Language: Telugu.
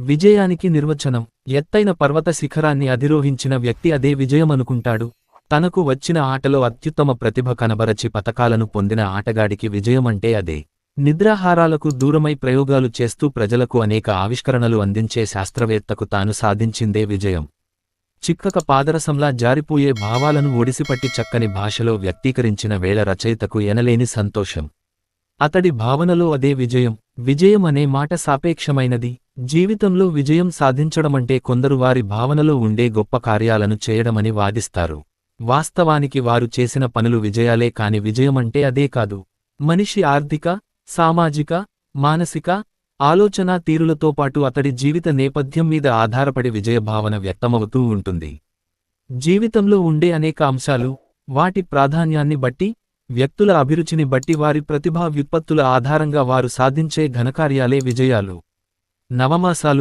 విజయానికి నిర్వచనం: ఎత్తైన పర్వత శిఖరాన్ని అధిరోహించిన వ్యక్తి అదే విజయమనుకుంటాడు. తనకు వచ్చిన ఆటలో అత్యుత్తమ ప్రతిభ కనబరచి పతకాలను పొందిన ఆటగాడికి విజయమంటే అదే. నిద్రాహారాలకు దూరమై ప్రయోగాలు చేస్తూ ప్రజలకు అనేక ఆవిష్కరణలు అందించే శాస్త్రవేత్తకు తాను సాధించిందే విజయం. చిక్కక పాదరసంలా జారిపోయే భావాలను ఒడిసిపట్టి చక్కని భాషలో వ్యక్తీకరించిన వేళ రచయితకు ఎనలేని సంతోషం. అతడి భావనలో అదే విజయం. విజయం అనే మాట సాపేక్షమైనది. జీవితంలో విజయం సాధించడమంటే కొందరు వారి భావనలో ఉండే గొప్ప కార్యాలను చేయడమని వాదిస్తారు. వాస్తవానికి వారు చేసిన పనులు విజయాలే కాని విజయమంటే అదే కాదు. మనిషి ఆర్థిక, సామాజిక, మానసిక, ఆలోచనా తీరులతో పాటు అతడి జీవిత నేపథ్యం మీద ఆధారపడి విజయభావన వ్యక్తమవుతూ ఉంటుంది. జీవితంలో ఉండే అనేక అంశాలు, వాటి ప్రాధాన్యాన్ని బట్టి, వ్యక్తుల అభిరుచిని బట్టి వారి ప్రతిభా వ్యుత్పత్తుల ఆధారంగా వారు సాధించే ఘనకార్యాలే విజయాలు. నవమాసాలు